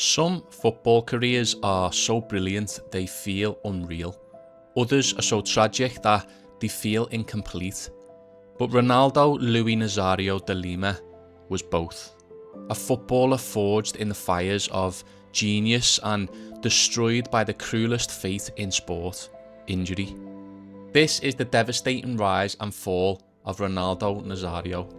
Some football careers are so brilliant they feel unreal. Others are so tragic that they feel incomplete. But Ronaldo Nazario de Lima was both. A footballer forged in the fires of genius and destroyed by the cruelest fate in sport, injury. This is the devastating rise and fall of Ronaldo Nazario,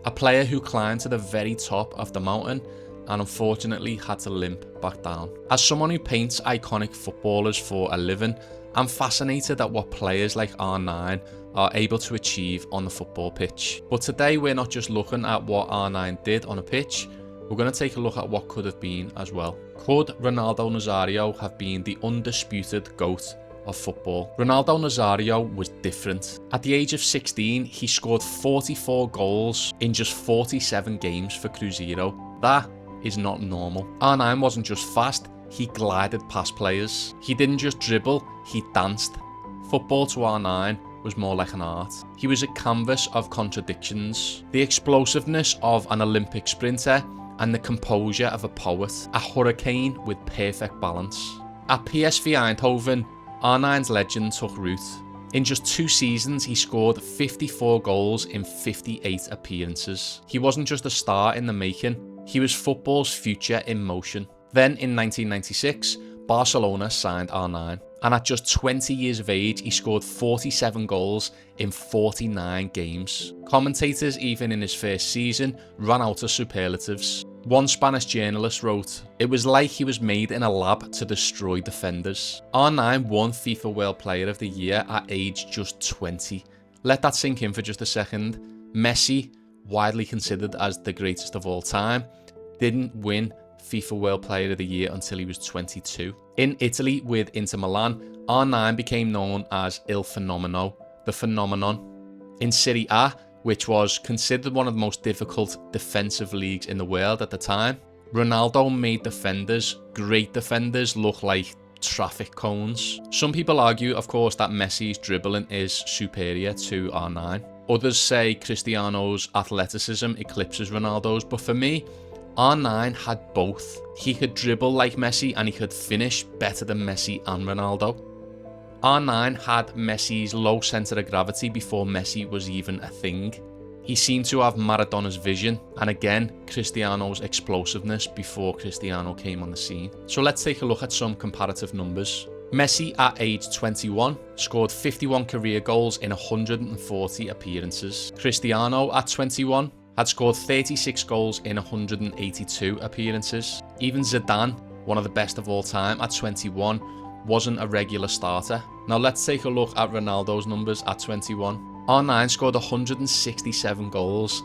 a player who climbed to the very top of the mountain and unfortunately had to limp back down. As someone who paints iconic footballers for a living, I'm fascinated at what players like R9 are able to achieve on the football pitch. But today we're not just looking at what R9 did on a pitch, we're going to take a look at what could have been as well. Could Ronaldo Nazario have been the undisputed GOAT of football? Ronaldo Nazario was different. At the age of 16, he scored 44 goals in just 47 games for Cruzeiro. That is not normal. R9 wasn't just fast, he glided past players. He didn't just dribble, he danced. Football to R9 was more like an art. He was a canvas of contradictions, the explosiveness of an Olympic sprinter and the composure of a poet, a hurricane with perfect balance. At PSV Eindhoven, R9's legend took root. In just 2 seasons, he scored 54 goals in 58 appearances. He wasn't just a star in the making, he was football's future in motion. Then in 1996, Barcelona signed R9. And at just 20 years of age, he scored 47 goals in 49 games. Commentators, even in his first season, ran out of superlatives. One Spanish journalist wrote, "It was like he was made in a lab to destroy defenders." R9 won FIFA World Player of the Year at age just 20. Let that sink in for just a second. Messi, widely considered as the greatest of all time, didn't win FIFA World Player of the Year until he was 22. In Italy with Inter Milan, R9 became known as Il Fenomeno, the phenomenon. In Serie A, which was considered one of the most difficult defensive leagues in the world at the time, Ronaldo made defenders, great defenders, look like traffic cones. Some people argue, of course, that Messi's dribbling is superior to R9. Others say Cristiano's athleticism eclipses Ronaldo's, but for me, R9 had both. He could dribble like Messi and he could finish better than Messi and Ronaldo. R9 had Messi's low centre of gravity before Messi was even a thing. He seemed to have Maradona's vision and again Cristiano's explosiveness before Cristiano came on the scene. So let's take a look at some comparative numbers. Messi at age 21 scored 51 career goals in 140 appearances. Cristiano at 21 had scored 36 goals in 182 appearances. Even Zidane, one of the best of all time, at 21, wasn't a regular starter. Now let's take a look at Ronaldo's numbers at 21. R9 scored 167 goals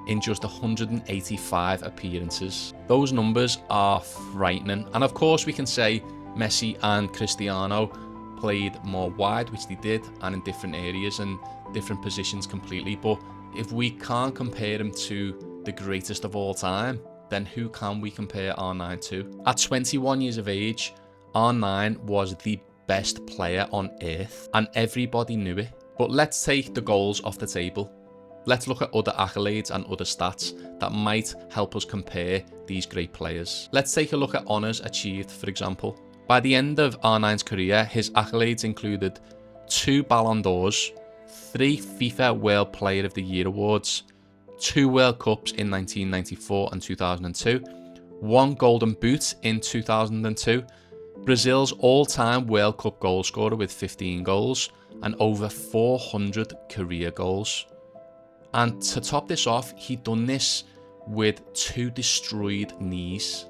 in just 185 appearances. Those numbers are frightening. And of course we can say Messi and Cristiano played more wide, which they did, and in different areas and different positions completely. But if we can't compare him to the greatest of all time, then who can we compare R9 to? At 21 years of age, R9 was the best player on earth, and everybody knew it. But let's take the goals off the table. Let's look at other accolades and other stats that might help us compare these great players. Let's take a look at honours achieved, for example. By the end of R9's career, his accolades included 2 Ballon d'Ors, 3 FIFA World Player of the Year awards, 2 World Cups in 1994 and 2002, 1 Golden Boot in 2002, Brazil's all-time World Cup goal scorer with 15 goals, and over 400 career goals. And to top this off, he'd done this with 2 destroyed knees.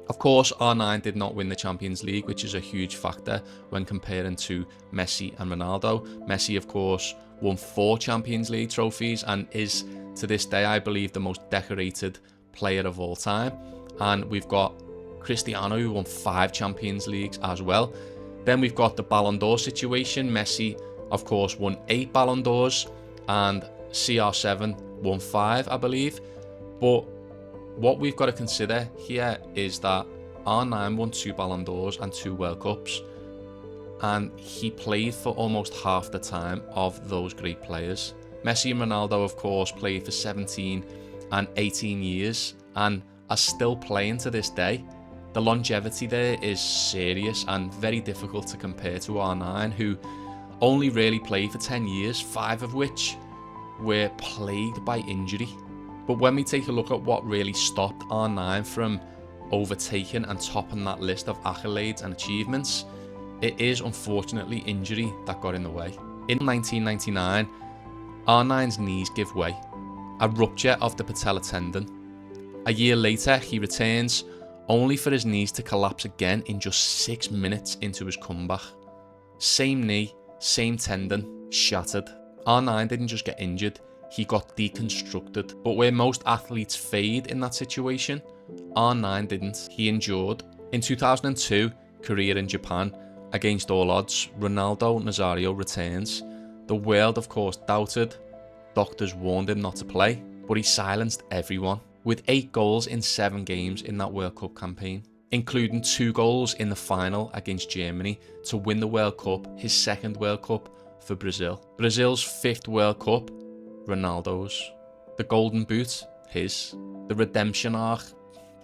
Of course, R9 did not win the Champions League, which is a huge factor when comparing to Messi and Ronaldo. Messi, of course, won 4 Champions League trophies and is, to this day, I believe, the most decorated player of all time. And we've got Cristiano, who won 5 Champions Leagues as well. Then we've got the Ballon d'Or situation. Messi, of course, won 8 Ballon d'Ors, and CR7 won 5, I believe. But what we've got to consider here is that R9 won 2 Ballon d'Ors and 2 World Cups, and he played for almost half the time of those great players. Messi and Ronaldo, of course, played for 17 and 18 years and are still playing to this day. The longevity there is serious and very difficult to compare to R9, who only really played for 10 years, 5 of which were plagued by injury. But when we take a look at what really stopped R9 from overtaking and topping that list of accolades and achievements, it is unfortunately injury that got in the way. In 1999, R9's knees give way, a rupture of the patella tendon. A year later, he returns, only for his knees to collapse again in just 6 minutes into his comeback. Same knee, same tendon, shattered. R9 didn't just get injured, he got deconstructed. But where most athletes fade in that situation, R9 didn't. He endured. In 2002, Korea and Japan, against all odds, Ronaldo Nazario returns. The world, of course, doubted. Doctors warned him not to play, but he silenced everyone, with 8 goals in 7 games in that World Cup campaign, including 2 goals in the final against Germany to win the World Cup, his 2nd World Cup for Brazil. Brazil's 5th World Cup, Ronaldo's. The Golden Boot, his. The redemption arc,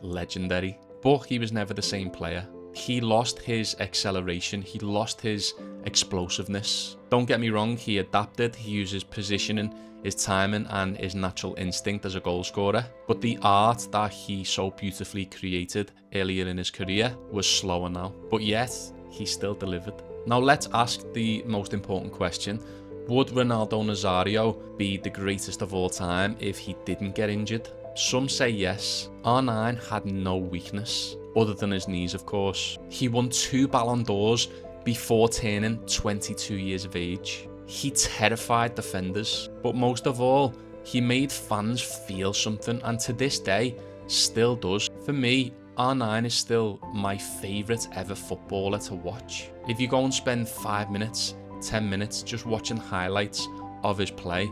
legendary. But he was never the same player. He lost his acceleration, he lost his explosiveness. Don't get me wrong, he adapted, he used his positioning, his timing and his natural instinct as a goal scorer. But the art that he so beautifully created earlier in his career was slower now. But yet, he still delivered. Now let's ask the most important question. Would Ronaldo Nazario be the greatest of all time if he didn't get injured? Some say yes. R9 had no weakness, other than his knees, of course. He won 2 Ballon d'Ors before turning 22 years of age. He terrified defenders, but most of all, he made fans feel something, and to this day, still does. For me, R9 is still my favourite ever footballer to watch. If you go and spend 5 minutes, 10 minutes just watching highlights of his play,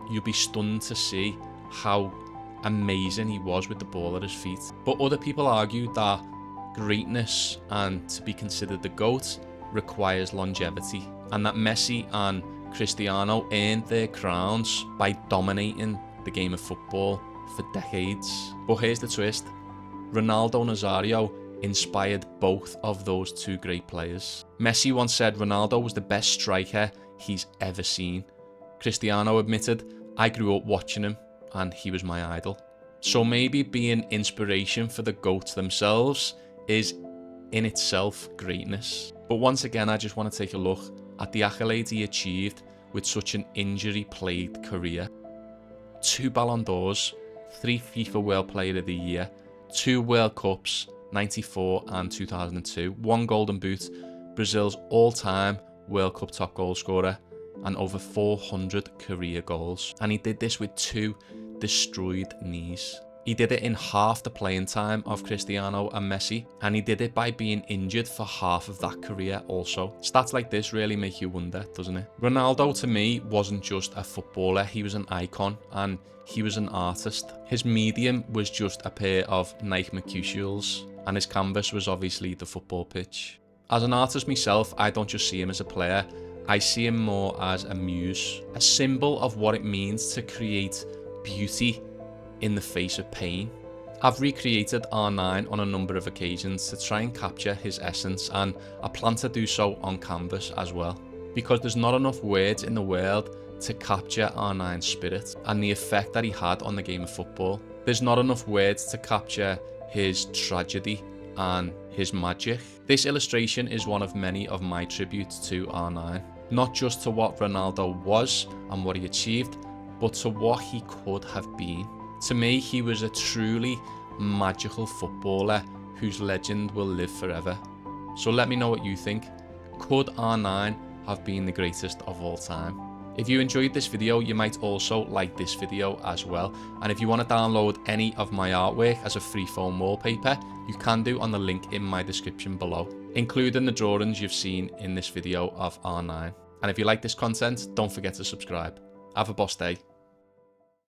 you'll be stunned to see how amazing he was with the ball at his feet. But other people argue that greatness and to be considered the GOAT requires longevity, and that Messi and Cristiano earned their crowns by dominating the game of football for decades. But here's the twist. Ronaldo Nazario inspired both of those 2 great players. Messi once said Ronaldo was the best striker he's ever seen. Cristiano admitted, I grew up watching him and he was my idol. So maybe being inspiration for the GOATs themselves is in itself greatness. But once again, I just want to take a look at the accolades he achieved with such an injury-plagued career. 2 Ballon d'Ors, 3 FIFA World Player of the Year, 2 World Cups, 94 and 2002, 1 Golden Boot, Brazil's all-time World Cup top goal scorer, and over 400 career goals. And he did this with 2 destroyed knees. He did it in half the playing time of Cristiano and Messi, and he did it by being injured for half of that career also. Stats like this really make you wonder, doesn't it? Ronaldo, to me, wasn't just a footballer, he was an icon, and he was an artist. His medium was just a pair of Nike Mercurials, and his canvas was obviously the football pitch. As an artist myself, I don't just see him as a player, I see him more as a muse, a symbol of what it means to create beauty in the face of pain. I've recreated R9 on a number of occasions to try and capture his essence, and I plan to do so on canvas as well, because there's not enough words in the world to capture R9's spirit and the effect that he had on the game of football. There's not enough words to capture his tragedy and his magic. This illustration is one of many of my tributes to R9, not just to what Ronaldo was and what he achieved, but to what he could have been. To me, he was a truly magical footballer whose legend will live forever. So let me know what you think. Could R9 have been the greatest of all time? If you enjoyed this video, you might also like this video as well. And if you want to download any of my artwork as a free phone wallpaper, you can do on the link in my description below, including the drawings you've seen in this video of R9. And if you like this content, don't forget to subscribe. Have a boss day.